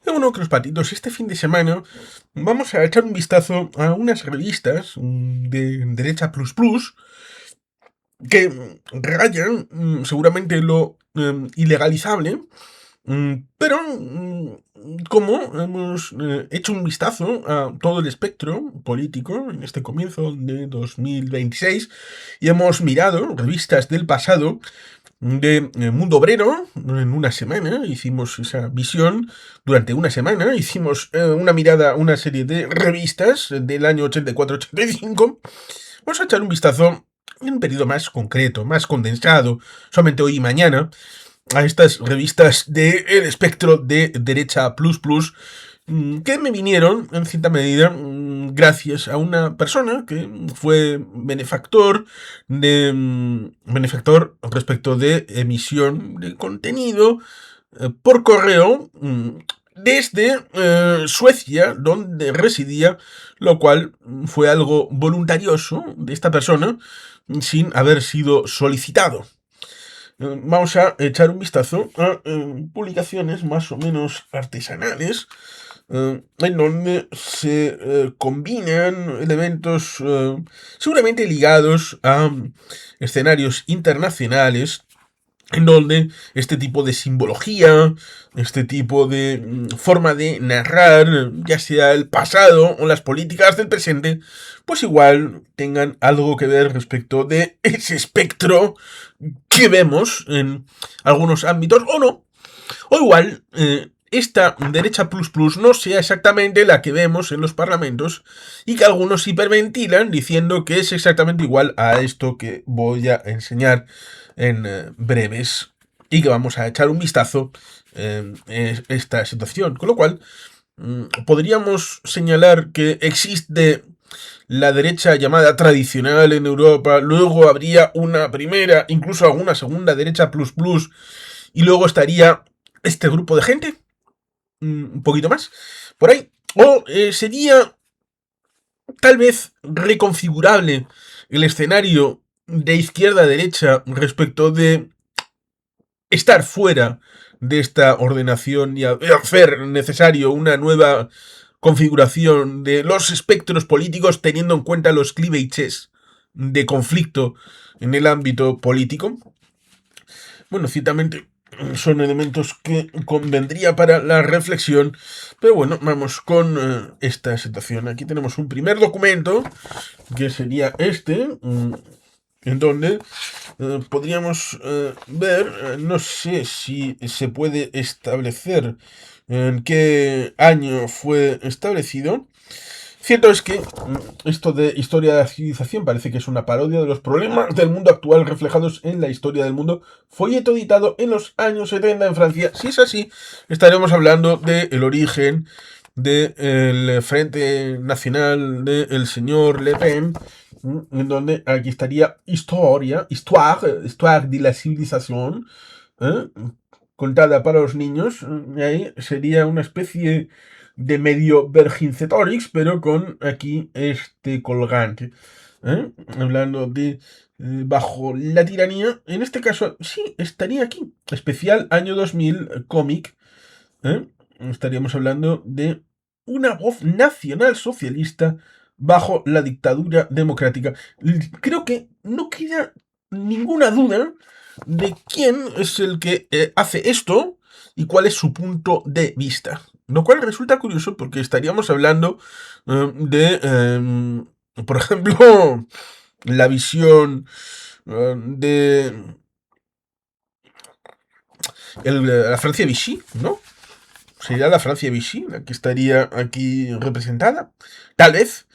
Bueno, Patitos, este fin de semana vamos a echar un vistazo a unas revistas de derecha plus plus que rayan seguramente lo ilegalizable, pero como hemos hecho un vistazo a todo el espectro político en este comienzo de 2026 y hemos mirado revistas del pasado de Mundo Obrero en una semana, hicimos esa visión durante una semana, hicimos una mirada a una serie de revistas del año 84-85, vamos a echar un vistazo en un periodo más concreto, más condensado, solamente hoy y mañana, a estas revistas del espectro de derecha plus plus, que me vinieron en cierta medida gracias a una persona que fue benefactor respecto de emisión de contenido por correo desde Suecia, donde residía, lo cual fue algo voluntarioso de esta persona sin haber sido solicitado. Vamos a echar un vistazo a publicaciones más o menos artesanales, en donde se combinan elementos seguramente ligados a escenarios internacionales, en donde este tipo de simbología, este tipo de forma de narrar, ya sea el pasado o las políticas del presente, pues igual tengan algo que ver respecto de ese espectro que vemos en algunos ámbitos o no. O igual, esta derecha plus plus no sea exactamente la que vemos en los parlamentos y que algunos hiperventilan diciendo que es exactamente igual a esto que voy a enseñar en breves y que vamos a echar un vistazo en esta situación. Con lo cual, podríamos señalar que existe la derecha llamada tradicional en Europa, luego habría una primera, incluso alguna segunda derecha plus plus, y luego estaría este grupo de gente, un poquito más, por ahí. O sería tal vez reconfigurable el escenario de izquierda a derecha respecto de estar fuera de esta ordenación y hacer necesario una nueva configuración de los espectros políticos teniendo en cuenta los clivages de conflicto en el ámbito político. Bueno, ciertamente son elementos que convendría para la reflexión, pero bueno, vamos con esta situación. Aquí tenemos un primer documento, que sería este, en donde podríamos ver, no sé si se puede establecer en qué año fue establecido. Cierto es que esto de historia de la civilización parece que es una parodia de los problemas del mundo actual reflejados en la historia del mundo, folleto editado en los años 70 en Francia. Si es así, estaremos hablando del origen del Frente Nacional del señor Le Pen, en donde aquí estaría histoire de la civilización, ¿eh? Contada para los niños, y ahí sería una especie de medio Vercingetorix, pero con aquí este colgante. Hablando de bajo la tiranía, en este caso sí, estaría aquí. Especial año 2000, cómic. ¿eh? Estaríamos hablando de una voz nacional socialista bajo la dictadura democrática. Creo que no queda ninguna duda de quién es el que hace esto y cuál es su punto de vista. Lo cual resulta curioso porque estaríamos hablando por ejemplo, la visión de la Francia Vichy, ¿no? Sería la Francia Vichy la que estaría aquí representada. Tal vez.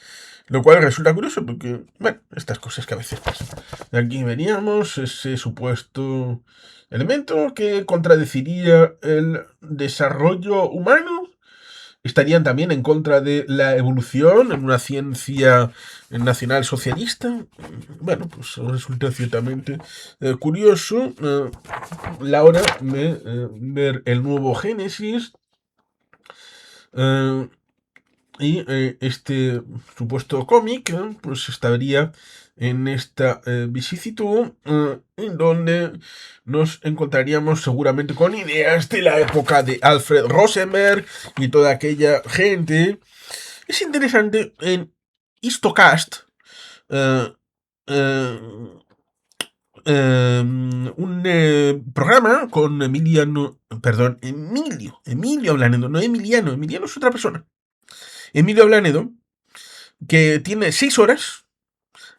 Lo cual resulta curioso porque, bueno, estas cosas que a veces pasan. Aquí veríamos ese supuesto elemento que contradeciría el desarrollo humano. Estarían también en contra de la evolución en una ciencia nacional socialista. Bueno, pues resulta ciertamente curioso la hora de ver el nuevo Génesis. y este supuesto cómic pues estaría en esta vicisitud en donde nos encontraríamos seguramente con ideas de la época de Alfred Rosenberg y toda aquella gente. Es interesante en Histocast, eh, eh, un programa con Emilio Blanedo, no Emiliano es otra persona. Emilio Blanedo, que tiene 6 horas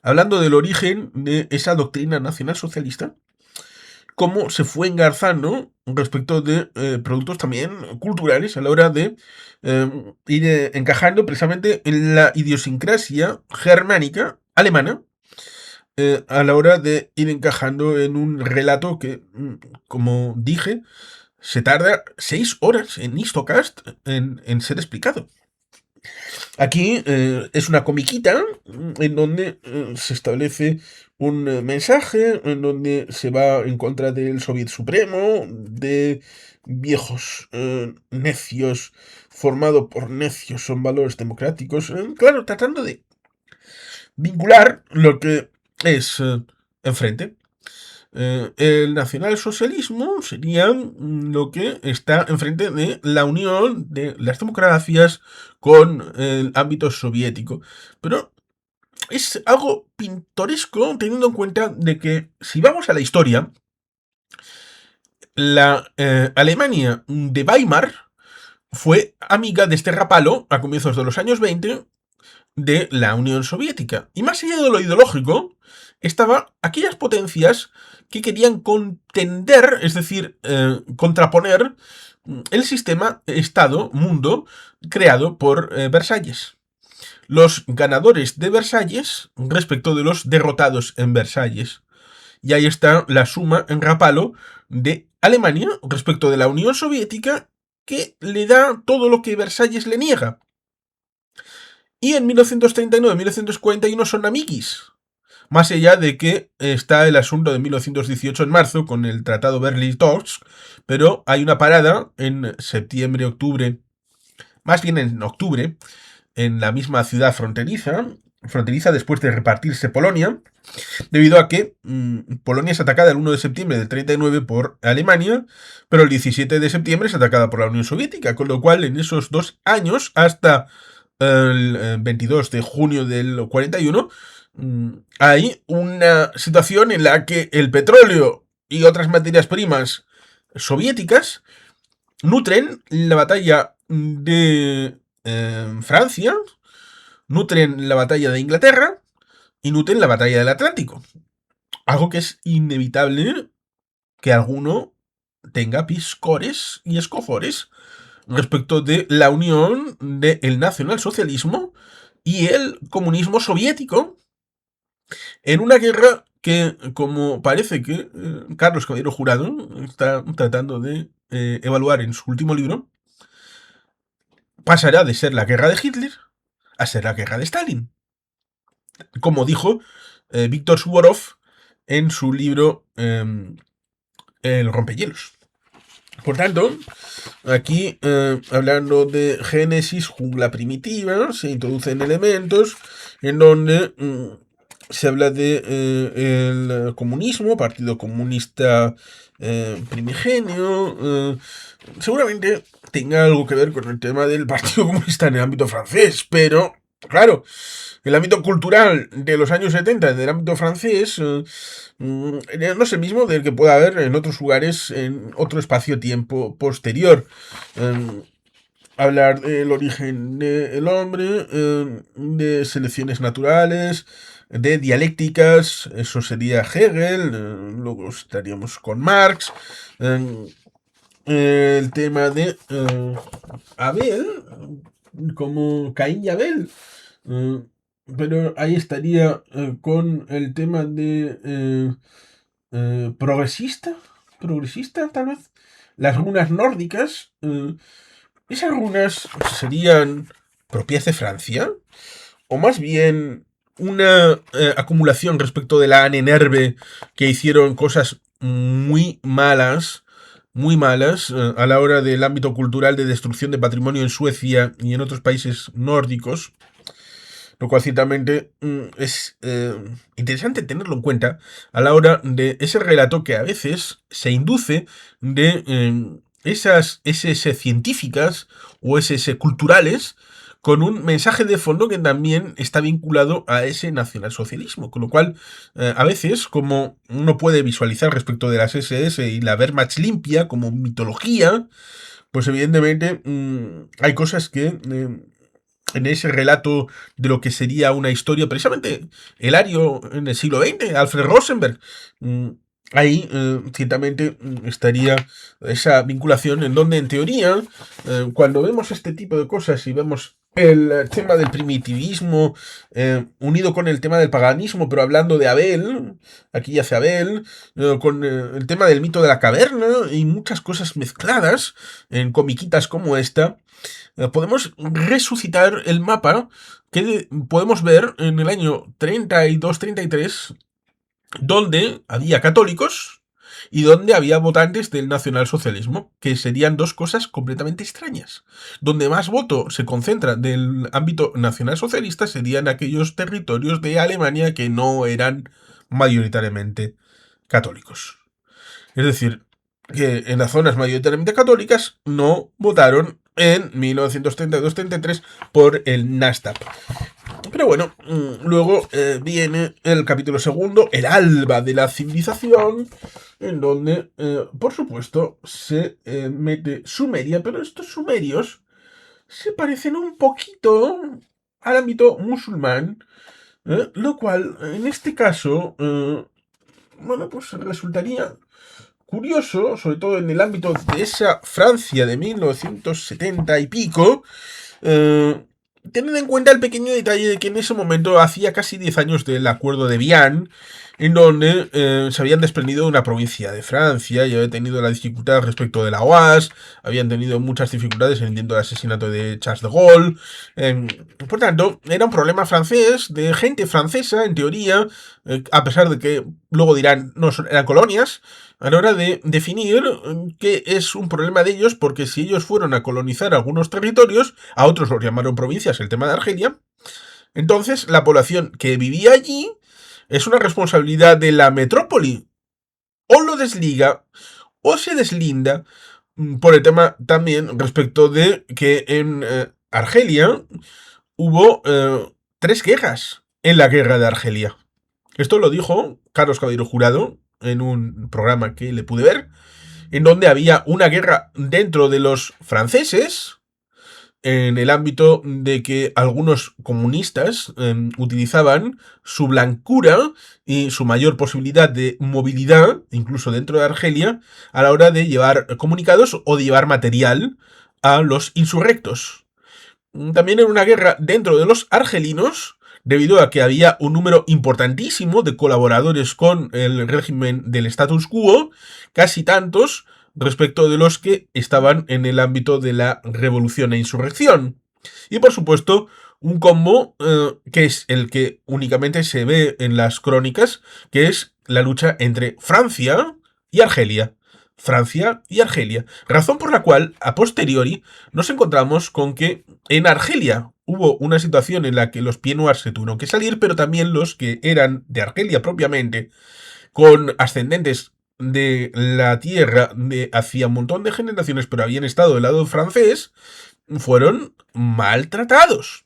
hablando del origen de esa doctrina nacionalsocialista, cómo se fue engarzando respecto de productos también culturales a la hora de ir encajando precisamente en la idiosincrasia germánica alemana, a la hora de ir encajando en un relato que, como dije, se tarda 6 horas en Histocast en ser explicado. Aquí es una comiquita en donde se establece un mensaje, en donde se va en contra del Soviet Supremo, de viejos necios, formado por necios, son valores democráticos. Claro, tratando de vincular lo que es enfrente. El nacionalsocialismo sería lo que está enfrente de la unión de las democracias con el ámbito soviético. Pero es algo pintoresco teniendo en cuenta de que si vamos a la historia, la Alemania de Weimar fue amiga de este rapalo a comienzos de los años 20 de la Unión Soviética. Y más allá de lo ideológico, estaba aquellas potencias que querían contender, es decir, contraponer el sistema Estado-mundo creado por Versalles. Los ganadores de Versalles respecto de los derrotados en Versalles. Y ahí está la suma en rapalo de Alemania respecto de la Unión Soviética, que le da todo lo que Versalles le niega. Y en 1939-1941 son amiguis. Más allá de que está el asunto de 1918 en marzo con el Tratado Berlin-Torsk, pero hay una parada en septiembre-octubre, más bien en octubre, en la misma ciudad fronteriza después de repartirse Polonia, debido a que Polonia es atacada el 1 de septiembre del 39 por Alemania, pero el 17 de septiembre es atacada por la Unión Soviética, con lo cual en esos 2 años, hasta el 22 de junio del 41, hay una situación en la que el petróleo y otras materias primas soviéticas nutren la batalla de Francia, nutren la batalla de Inglaterra y nutren la batalla del Atlántico. Algo que es inevitable que alguno tenga piscores y escofores respecto de la unión del nacionalsocialismo y el comunismo soviético en una guerra que, como parece que Carlos Caballero Jurado está tratando de evaluar en su último libro, pasará de ser la guerra de Hitler a ser la guerra de Stalin. Como dijo Víctor Suvorov en su libro El rompehielos. Por tanto, aquí, hablando de Génesis, jungla primitiva, se introducen elementos en donde se habla de el comunismo, Partido Comunista Primigenio. Seguramente tenga algo que ver con el tema del Partido Comunista en el ámbito francés, pero, claro, el ámbito cultural de los años 70 del ámbito francés no es el mismo del que pueda haber en otros lugares, en otro espacio-tiempo posterior. Hablar del origen del hombre, de selecciones naturales, de dialécticas, eso sería Hegel, luego estaríamos con Marx, el tema de Abel, como Caín y Abel, pero ahí estaría con el tema de progresista tal vez, las runas nórdicas. ¿Esas runas serían propias de Francia? ¿O más bien una acumulación respecto de la Anenerve que hicieron cosas muy malas muy malas a la hora del ámbito cultural de destrucción de patrimonio en Suecia y en otros países nórdicos, lo cual ciertamente es interesante tenerlo en cuenta a la hora de ese relato que a veces se induce de esas SS científicas o SS culturales con un mensaje de fondo que también está vinculado a ese nacionalsocialismo. Con lo cual, a veces, como uno puede visualizar respecto de las SS y la Wehrmacht limpia como mitología, pues evidentemente hay cosas que en ese relato de lo que sería una historia, precisamente el ario en el siglo XX, Alfred Rosenberg, mm, ahí ciertamente estaría esa vinculación en donde en teoría, cuando vemos este tipo de cosas y vemos el tema del primitivismo unido con el tema del paganismo, pero hablando de Abel, aquí yace Abel, con el tema del mito de la caverna y muchas cosas mezcladas en comiquitas como esta, podemos resucitar el mapa que podemos ver en el año 32-33, donde había católicos y donde había votantes del nacionalsocialismo, que serían dos cosas completamente extrañas. Donde más voto se concentra del ámbito nacionalsocialista serían aquellos territorios de Alemania que no eran mayoritariamente católicos. Es decir, que en las zonas mayoritariamente católicas no votaron en 1932-33 por el NASDAQ. Pero bueno, luego viene el capítulo segundo, el alba de la civilización, en donde, por supuesto, se mete Sumeria, pero estos sumerios se parecen un poquito al ámbito musulmán, lo cual, en este caso, bueno, pues resultaría curioso, sobre todo en el ámbito de esa Francia de 1970 y pico, teniendo en cuenta el pequeño detalle de que en ese momento hacía casi 10 años del acuerdo de Vian, en donde se habían desprendido de una provincia de Francia y habían tenido la dificultad respecto de la OAS, habían tenido muchas dificultades en el asesinato de Charles de Gaulle. Por tanto, era un problema francés, de gente francesa, en teoría, a pesar de que luego dirán, no, eran colonias, a la hora de definir qué es un problema de ellos, porque si ellos fueron a colonizar algunos territorios, a otros los llamaron provincias, el tema de Argelia, entonces la población que vivía allí es una responsabilidad de la metrópoli. O lo desliga o se deslinda por el tema también respecto de que en Argelia hubo 3 guerras en la guerra de Argelia. Esto lo dijo Carlos Caballero Jurado en un programa que le pude ver, en donde había una guerra dentro de los franceses, en el ámbito de que algunos comunistas utilizaban su blancura y su mayor posibilidad de movilidad, incluso dentro de Argelia, a la hora de llevar comunicados o de llevar material a los insurrectos. También era una guerra dentro de los argelinos, debido a que había un número importantísimo de colaboradores con el régimen del status quo, casi tantos respecto de los que estaban en el ámbito de la revolución e insurrección. Y por supuesto, un combo que es el que únicamente se ve en las crónicas, que es la lucha entre Francia y Argelia. Francia y Argelia. Razón por la cual, a posteriori, nos encontramos con que en Argelia hubo una situación en la que los pieds noirs se tuvieron que salir, pero también los que eran de Argelia propiamente, con ascendentes de la tierra de hacía un montón de generaciones, pero habían estado del lado francés, fueron maltratados.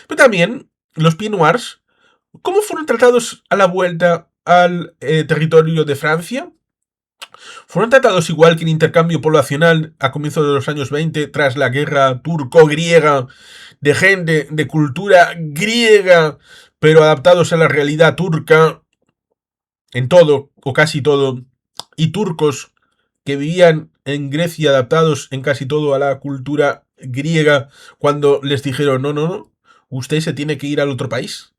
Pero también los pieds noirs, ¿cómo fueron tratados a la vuelta al territorio de Francia? Fueron tratados igual que en intercambio poblacional a comienzos de los años 20 tras la guerra turco-griega, de gente de cultura griega, pero adaptados a la realidad turca en todo o casi todo, y turcos que vivían en Grecia adaptados en casi todo a la cultura griega cuando les dijeron no, usted se tiene que ir al otro país.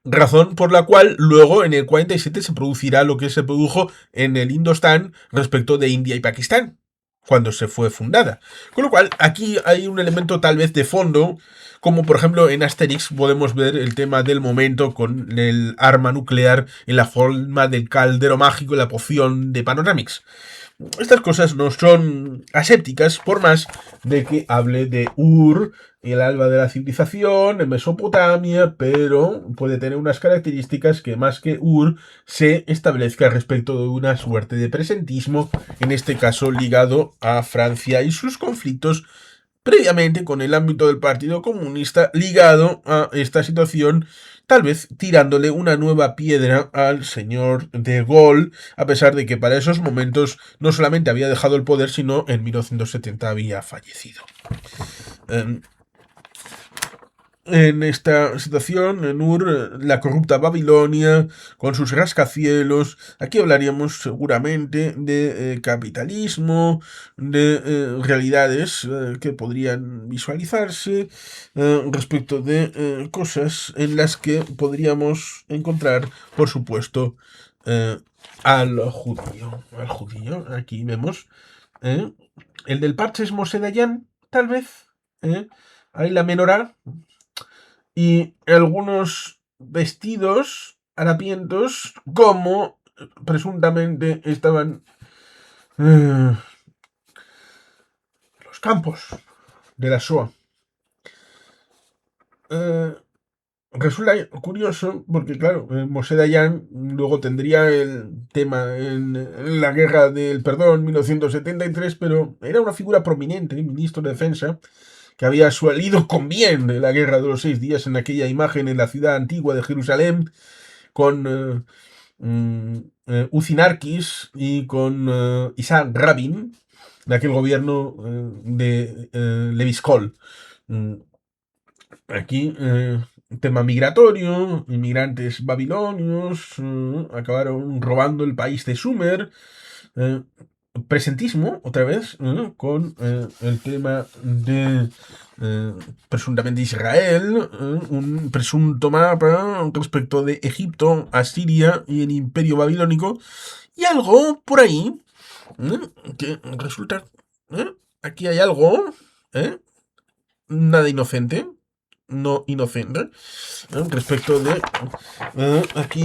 Razón por la cual luego en el 47 se producirá lo que se produjo en el Indostán respecto de India y Pakistán. cuando se fue fundada. Con lo cual, aquí hay un elemento tal vez de fondo, como por ejemplo en Asterix podemos ver el tema del momento con el arma nuclear en la forma del caldero mágico y la poción de Panoramix. Estas cosas no son asépticas, por más de que hable de Ur, el alba de la civilización, en Mesopotamia, pero puede tener unas características que más que Ur se establezca respecto de una suerte de presentismo, en este caso ligado a Francia y sus conflictos previamente con el ámbito del Partido Comunista ligado a esta situación, tal vez tirándole una nueva piedra al señor de Gaulle, a pesar de que para esos momentos no solamente había dejado el poder, sino en 1970 había fallecido. En esta situación, en Ur, la corrupta Babilonia, con sus rascacielos, aquí hablaríamos seguramente de capitalismo, de realidades que podrían visualizarse respecto de cosas en las que podríamos encontrar, por supuesto, eh, al judío. Al judío, aquí vemos. eh, el del parche es Moshe Dayan, tal vez. Ahí la menorá y algunos vestidos harapientos como presuntamente estaban eh, los campos de la Shoah. Eh, Resulta curioso porque, claro, Moshe Dayan luego tendría el tema en la guerra del perdón 1973, pero era una figura prominente, ministro de defensa, que había salido con bien de la guerra de los 6 días en aquella imagen en la ciudad antigua de Jerusalén, con Uzinarkis y con Isaac Rabin, de aquel gobierno de Levi Skoll. Aquí, tema migratorio, inmigrantes babilonios, acabaron robando el país de Sumer. eh, Presentismo, otra vez, con el tema de presuntamente Israel, un presunto mapa respecto de Egipto, Asiria y el Imperio Babilónico, y algo por ahí que resulta, aquí hay algo, nada inocente, no inocente, respecto de aquí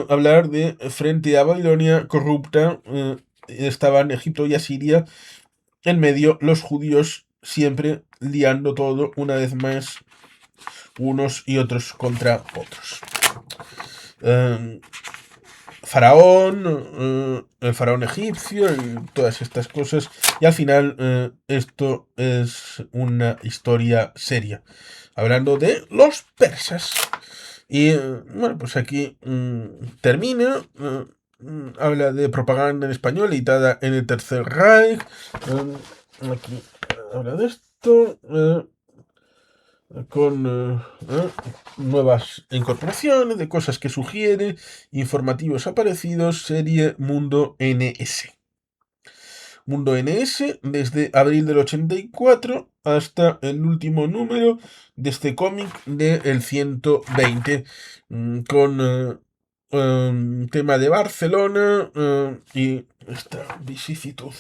hablar de frente a Babilonia corrupta, estaban Egipto y Asiria, en medio los judíos siempre liando todo una vez más unos y otros contra otros. Faraón, el faraón egipcio y todas estas cosas. Y al final esto es una historia seria. Hablando de los persas. Y bueno, pues aquí termina. Habla de propaganda en español editada en el Tercer Reich. Aquí habla de esto. Con nuevas incorporaciones, de cosas que sugiere, informativos aparecidos, serie Mundo NS. Mundo NS desde abril del 84 hasta el último número de este cómic del 120, con tema de Barcelona y esta vicisitud.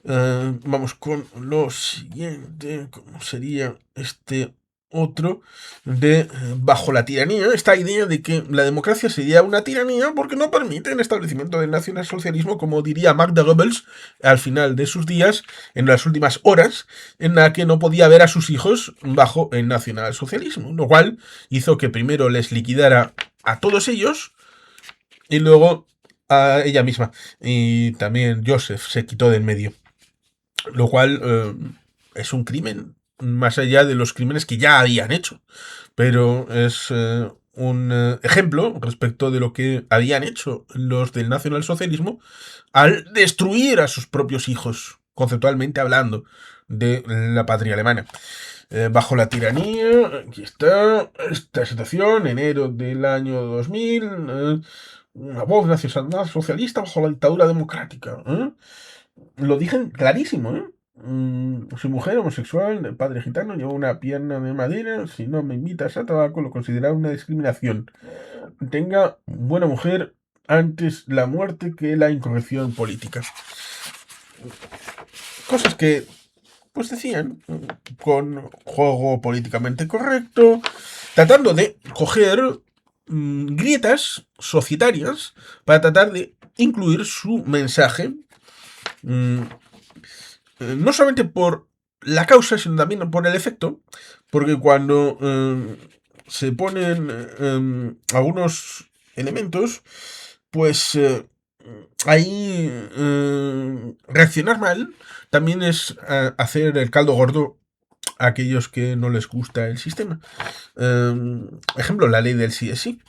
Vamos con lo siguiente, como sería este otro de bajo la tiranía, esta idea de que la democracia sería una tiranía porque no permite el establecimiento del nacionalsocialismo, como diría Magda Goebbels al final de sus días, en las últimas horas, en la que no podía ver a sus hijos bajo el nacionalsocialismo, lo cual hizo que primero les liquidara a todos ellos y luego a ella misma. Y también Joseph se quitó del medio. Lo cual es un crimen, más allá de los crímenes que ya habían hecho. Pero es un ejemplo respecto de lo que habían hecho los del nacionalsocialismo al destruir a sus propios hijos, conceptualmente hablando, de la patria alemana. Bajo la tiranía, aquí está esta situación, enero del año 2000, una voz nacional socialista bajo la dictadura democrática. Lo dije clarísimo, ¿eh? Su mujer homosexual, de padre gitano, lleva una pierna de madera. Si no me invitas a tabaco, lo considera una discriminación. Tenga buena mujer antes la muerte que la incorrección política. cosas que pues decían con juego políticamente correcto, tratando de coger grietas societarias para tratar de incluir su mensaje, mm, no solamente por la causa, sino también por el efecto, porque cuando se ponen algunos elementos, pues ahí reaccionar mal también es hacer el caldo gordo a aquellos que no les gusta el sistema. Ejemplo, la ley del sí es sí.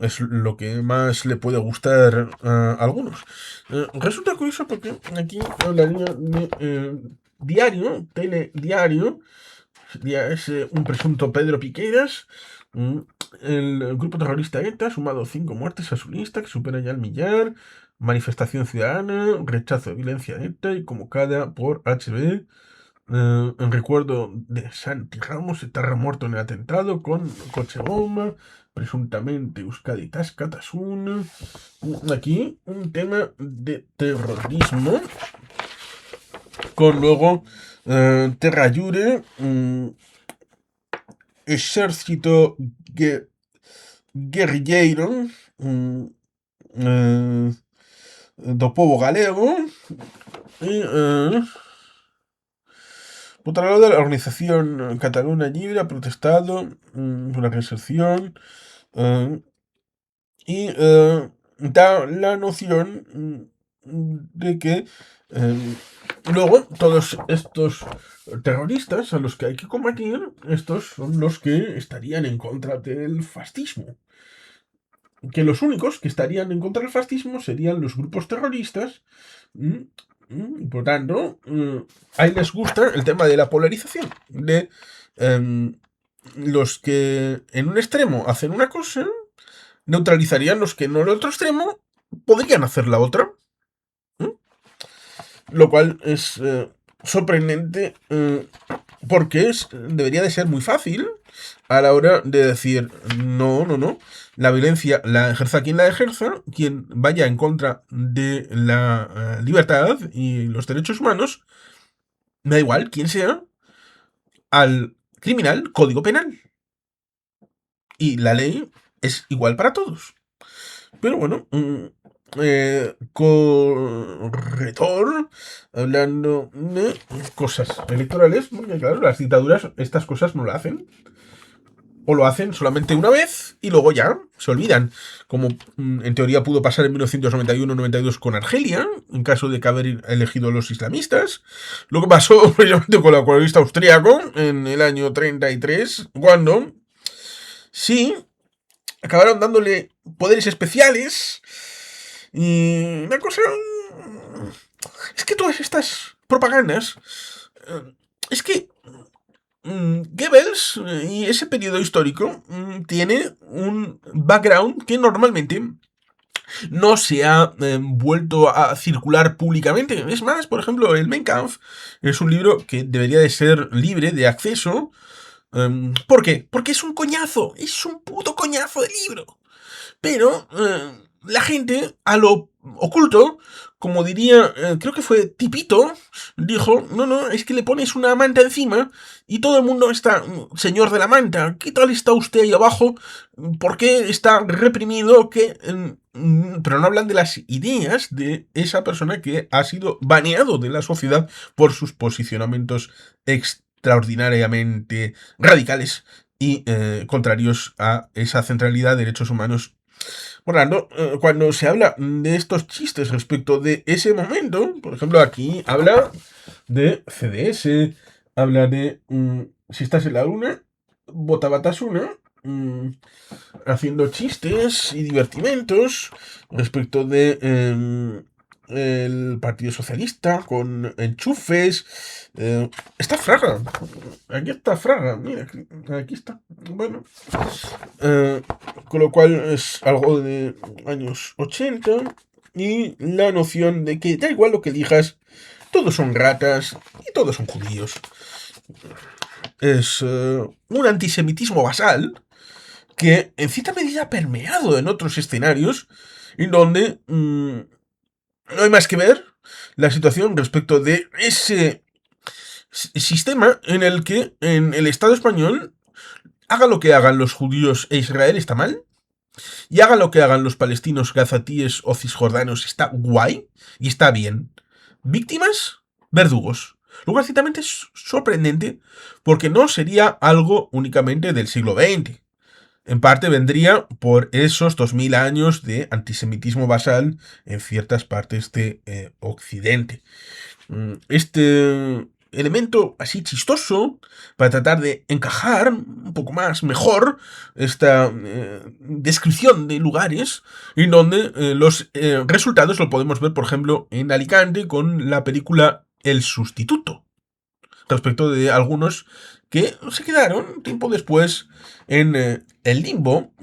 Es lo que más le puede gustar a algunos. Resulta curioso porque aquí hablaría de diario, telediario, es un presunto Pedro Piqueras. mm, El grupo terrorista ETA ha sumado 5 muertes a su lista, que supera ya el millar. Manifestación ciudadana, rechazo de violencia ETA y convocada por HB. En recuerdo de Santi Ramos, está muerto en el atentado con coche bomba, presuntamente Euskadi Tascatasuna. Aquí un tema de terrorismo, con luego Terra Jure, ejército guerrilleiro eh, do povo galego y por otro lado, la organización Cataluña Libre ha protestado por la reinserción y da la noción de que luego todos estos terroristas a los que hay que combatir, estos son los que estarían en contra del fascismo. Que los únicos que estarían en contra del fascismo serían los grupos terroristas. Por tanto, a ellos les gusta el tema de la polarización, de los que en un extremo hacen una cosa, neutralizarían los que no en el otro extremo podrían hacer la otra. Lo cual es sorprendente porque debería de ser muy fácil a la hora de decir no, no, no. La violencia la ejerza quien la ejerza, quien vaya en contra de la libertad y los derechos humanos, me da igual quién sea, al criminal código penal. Y la ley es igual para todos. Pero bueno, corretor, hablando de cosas electorales, porque claro, las dictaduras estas cosas no lo hacen. O lo hacen solamente una vez y luego ya se olvidan. Como en teoría pudo pasar en 1991-92 con Argelia, en caso de que haber elegido a los islamistas. Lo que pasó precisamente con el colorista austríaco en el año 33, cuando sí acabaron dándole poderes especiales. Y una cosa es que todas estas propagandas es que Goebbels y ese periodo histórico tiene un background que normalmente no se ha vuelto a circular públicamente. Es más, por ejemplo, el Mein Kampf es un libro que debería de ser libre de acceso. ¿Por qué? Porque es un coñazo, es un puto coñazo de libro. Pero la gente, a lo oculto, como diría, creo que fue Tipito, dijo, no, no, es que le pones una manta encima y todo el mundo está, señor de la manta, ¿qué tal está usted ahí abajo? ¿Por qué está reprimido? Pero no hablan de las ideas de esa persona que ha sido baneado de la sociedad por sus posicionamientos extraordinariamente radicales y contrarios a esa centralidad de derechos humanos. Por tanto, cuando se habla de estos chistes respecto de ese momento, por ejemplo, aquí habla de CDS, habla de si estás en la luna, bota batasuna, haciendo chistes y divertimentos respecto de el Partido Socialista con enchufes. Está Fraga. Aquí está Fraga. Mira, aquí está. Bueno. Con lo cual es algo de años 80. Y la noción de que da igual lo que digas, todos son ratas y todos son judíos. Es un antisemitismo basal que en cierta medida ha permeado en otros escenarios, en donde no hay más que ver la situación respecto de ese sistema en el que en el Estado español, haga lo que hagan los judíos e Israel está mal, y haga lo que hagan los palestinos, gazatíes o cisjordanos está guay y está bien. Víctimas, verdugos. Luego, ciertamente es sorprendente porque no sería algo únicamente del siglo XX. En parte vendría por esos 2000 años de antisemitismo basal en ciertas partes de Occidente. Este elemento así chistoso para tratar de encajar un poco más, mejor, esta descripción de lugares en donde los resultados lo podemos ver, por ejemplo, en Alicante con la película El Sustituto, respecto de algunos que se quedaron tiempo después en el limbo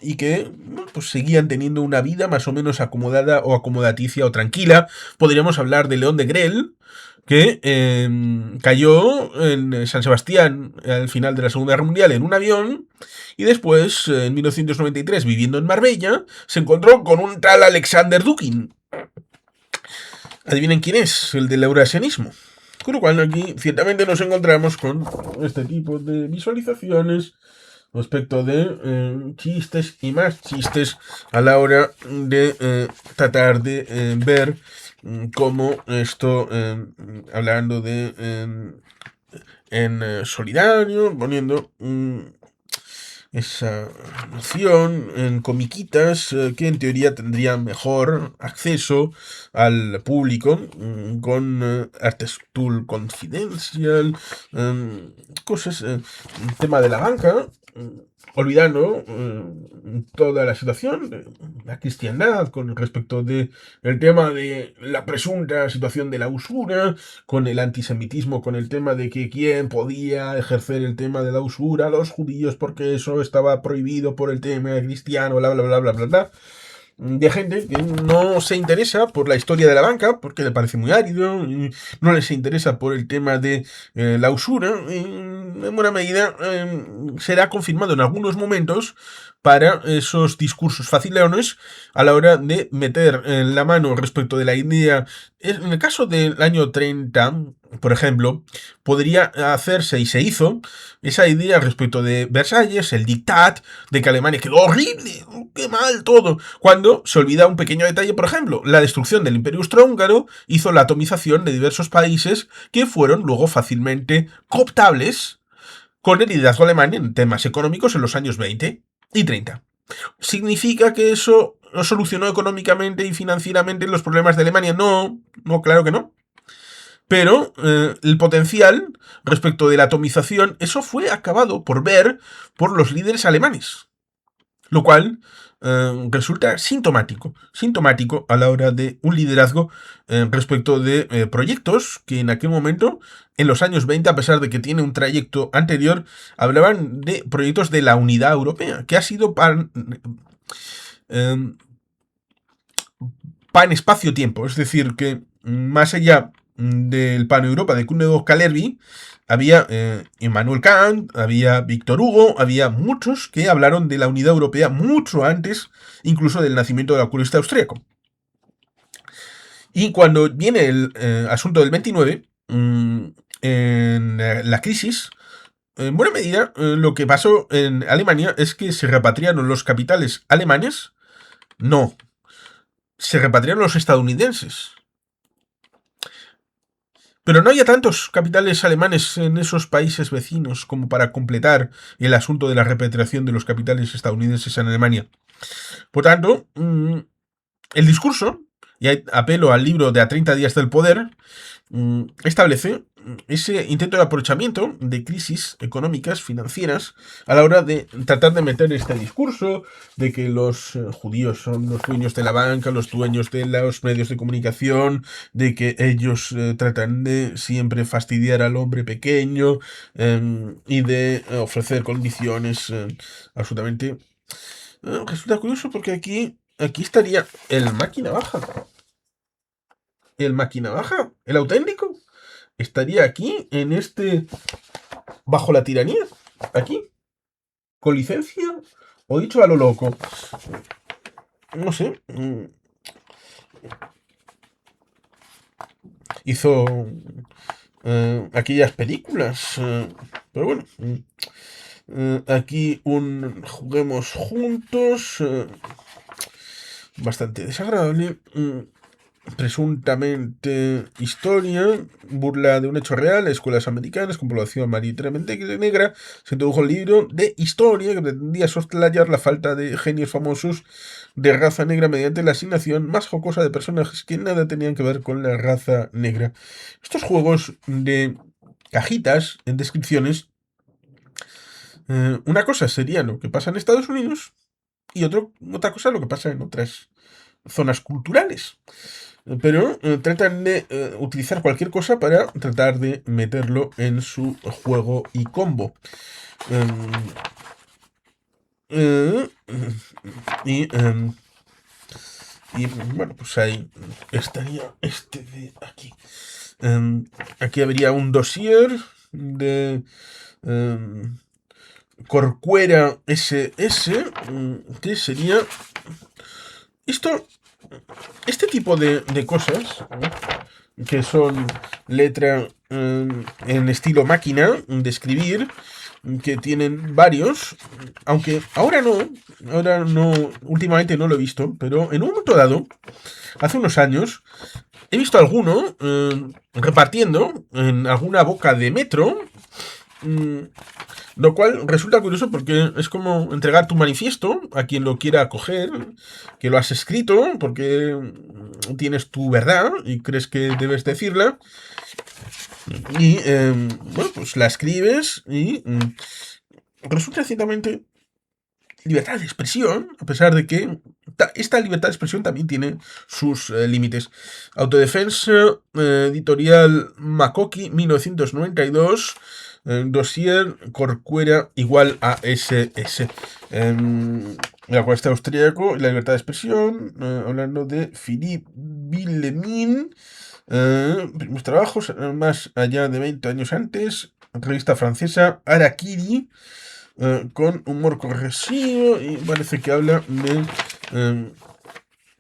y que pues seguían teniendo una vida más o menos acomodada o acomodaticia o tranquila. Podríamos hablar de León de Grell, que cayó en San Sebastián al final de la Segunda Guerra Mundial en un avión y después, en 1993, viviendo en Marbella, se encontró con un tal Alexander Dugin. Adivinen quién es, el del eurasianismo. Con lo cual aquí ciertamente nos encontramos con este tipo de visualizaciones respecto de chistes y más chistes a la hora de tratar de ver cómo esto, hablando de en solidario, poniendo esa noción en comiquitas que en teoría tendrían mejor acceso al público con Artes Tool Confidential, cosas, tema de la banca, olvidando toda la situación de la cristiandad con respecto de el tema de la presunta situación de la usura, con el antisemitismo, con el tema de que quién podía ejercer el tema de la usura, los judíos, porque eso estaba prohibido por el tema cristiano, bla, bla, bla, bla, bla, bla. De gente que no se interesa por la historia de la banca, porque le parece muy árido, y no les interesa por el tema de la usura, y en buena medida será confirmado en algunos momentos para esos discursos facilones a la hora de meter la mano respecto de la idea. En el caso del año 30, por ejemplo, podría hacerse, y se hizo, esa idea respecto de Versalles, el diktat, de que Alemania quedó horrible, qué mal todo, cuando se olvida un pequeño detalle, por ejemplo, la destrucción del Imperio Austrohúngaro hizo la atomización de diversos países que fueron luego fácilmente cooptables con el liderazgo alemán en temas económicos en los años 20 y 30. ¿Significa que eso solucionó económicamente y financieramente los problemas de Alemania? No, no, claro que no. Pero el potencial respecto de la atomización, eso fue acabado por ver por los líderes alemanes. Lo cual resulta sintomático a la hora de un liderazgo respecto de proyectos que en aquel momento, en los años 20, a pesar de que tiene un trayecto anterior, hablaban de proyectos de la unidad europea, que ha sido pan espacio-tiempo, es decir, que más allá del pan Europa de Kuhn Kalervi, había Immanuel Kant, había Víctor Hugo, había muchos que hablaron de la unidad europea mucho antes, incluso del nacimiento del oculista austríaco. Y cuando viene el asunto del 29, en la crisis, en buena medida, lo que pasó en Alemania es que se repatriaron los capitales alemanes, no, se repatriaron los estadounidenses. Pero no había tantos capitales alemanes en esos países vecinos como para completar el asunto de la repatriación de los capitales estadounidenses en Alemania. Por tanto, el discurso, y apelo al libro de A 30 días del poder, establece ese intento de aprovechamiento de crisis económicas, financieras, a la hora de tratar de meter este discurso de que los judíos son los dueños de la banca, los dueños de los medios de comunicación, de que ellos tratan de siempre fastidiar al hombre pequeño y de ofrecer condiciones absolutamente... resulta curioso porque aquí estaría el máquina baja. El máquina baja, el auténtico, estaría aquí, en este, bajo la tiranía, aquí, con licencia, o dicho a lo loco. No sé. hizo aquellas películas. Pero bueno, aquí un juguemos juntos. Bastante desagradable. Presuntamente historia, burla de un hecho real, escuelas americanas con población mayoritariamente negra, se introdujo el libro de historia que pretendía soslayar la falta de genios famosos de raza negra mediante la asignación más jocosa de personajes que nada tenían que ver con la raza negra. Estos juegos de cajitas en descripciones, una cosa sería lo que pasa en Estados Unidos y otra cosa lo que pasa en otras zonas culturales. Pero tratan de utilizar cualquier cosa para tratar de meterlo en su juego y combo. Em, eh, y, em, y bueno, pues ahí estaría este de aquí. Aquí habría un dossier de Corcuera SS, que sería esto, este tipo de cosas, ¿no? Que son letra en estilo máquina de escribir, que tienen varios, aunque ahora no, últimamente no lo he visto, pero en un momento dado, hace unos años, he visto alguno repartiendo en alguna boca de metro, mm, lo cual resulta curioso porque es como entregar tu manifiesto a quien lo quiera coger, que lo has escrito porque tienes tu verdad y crees que debes decirla. Y bueno, pues la escribes y resulta ciertamente libertad de expresión, a pesar de que esta libertad de expresión también tiene sus límites. Autodefensa, editorial Makoki, 1992, dossier Corcuera igual a SS. La cual está austríaco, la libertad de expresión, hablando de Philippe Villemin. Primeros trabajos, más allá de 20 años antes, revista francesa Harakiri, con humor corrosivo y parece que habla de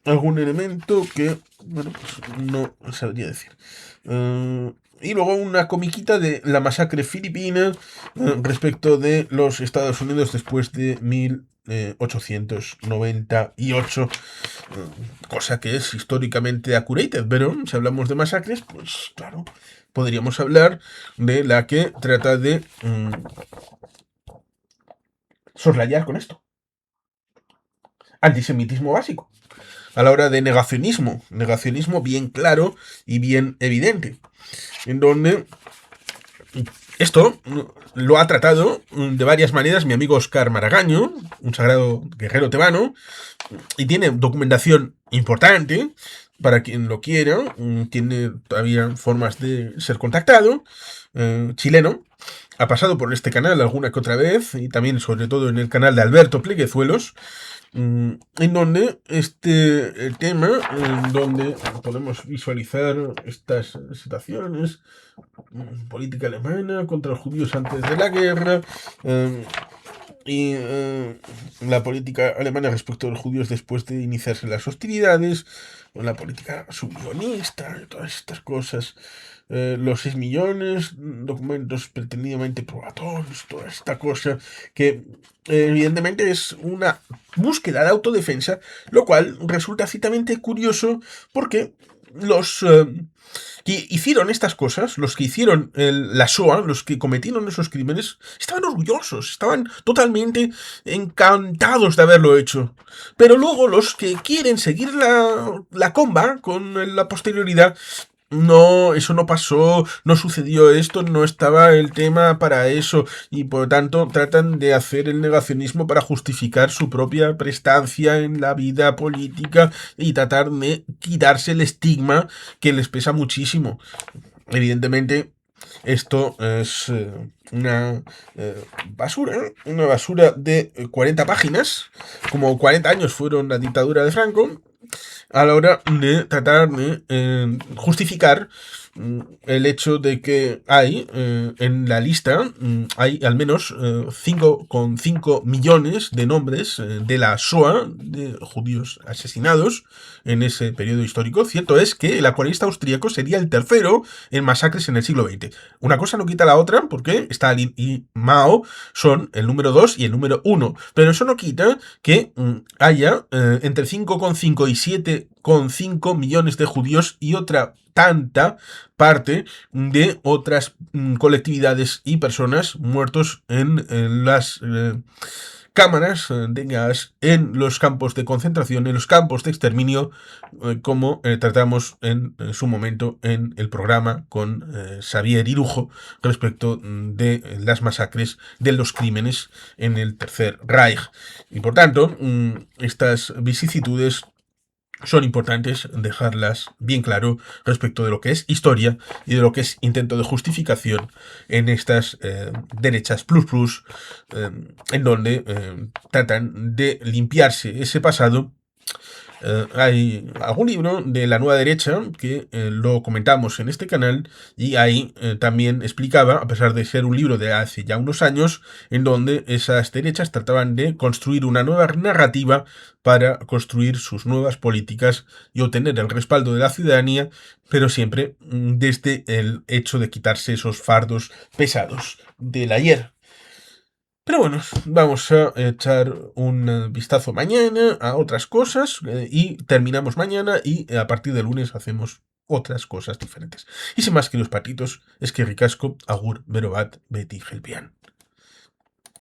algún elemento que, bueno, pues no sabría decir. Y luego una comiquita de la masacre filipina respecto de los Estados Unidos después de 1898, cosa que es históricamente accurate, pero si hablamos de masacres, pues claro, podríamos hablar de la que trata de soslayar con esto. Antisemitismo básico. A la hora de negacionismo bien claro y bien evidente, en donde esto lo ha tratado de varias maneras mi amigo Oscar Maragaño, un sagrado guerrero tebano, y tiene documentación importante para quien lo quiera, tiene todavía formas de ser contactado, chileno, ha pasado por este canal alguna que otra vez, y también sobre todo en el canal de Alberto Pleguezuelos, en donde este tema, en donde podemos visualizar estas situaciones, política alemana contra los judíos antes de la guerra, y la política alemana respecto a los judíos después de iniciarse las hostilidades, la política subionista, todas estas cosas, los 6 millones, documentos pretendidamente probatorios, toda esta cosa que evidentemente es una búsqueda de autodefensa, lo cual resulta ciertamente curioso porque los que hicieron estas cosas, los que hicieron la SOA, los que cometieron esos crímenes, estaban orgullosos, estaban totalmente encantados de haberlo hecho. Pero luego los que quieren seguir la comba con la posterioridad, no, eso no pasó, no sucedió esto, no estaba el tema para eso, y por lo tanto tratan de hacer el negacionismo para justificar su propia prestancia en la vida política y tratar de quitarse el estigma que les pesa muchísimo. Evidentemente, esto es una basura de 40 páginas, como 40 años fueron la dictadura de Franco, a la hora de tratar de justificar el hecho de que hay en la lista hay al menos 5,5 millones de nombres de la Shoah, de judíos asesinados en ese periodo histórico. Cierto es que el acuarelista austríaco sería el tercero en masacres en el siglo XX. Una cosa no quita la otra, porque Stalin y Mao son el número 2 y el número 1. Pero eso no quita que haya entre 5,5 y 7,5 millones de judíos y otra tanta parte de otras colectividades y personas muertos en las cámaras de gas, en los campos de concentración, en los campos de exterminio, como tratamos en su momento en el programa con Xavier Irujo respecto de las masacres, de los crímenes en el Tercer Reich. Y por tanto, estas vicisitudes son importantes dejarlas bien claro respecto de lo que es historia y de lo que es intento de justificación en estas derechas plus, en donde tratan de limpiarse ese pasado. Hay algún libro de la nueva derecha que lo comentamos en este canal, y ahí también explicaba, a pesar de ser un libro de hace ya unos años, en donde esas derechas trataban de construir una nueva narrativa para construir sus nuevas políticas y obtener el respaldo de la ciudadanía, pero siempre desde el hecho de quitarse esos fardos pesados del ayer. Pero bueno, vamos a echar un vistazo mañana a otras cosas y terminamos mañana, y a partir del lunes hacemos otras cosas diferentes. Y sin más, queridos patitos, es que ricasco, agur, berobat, beti, gelpian.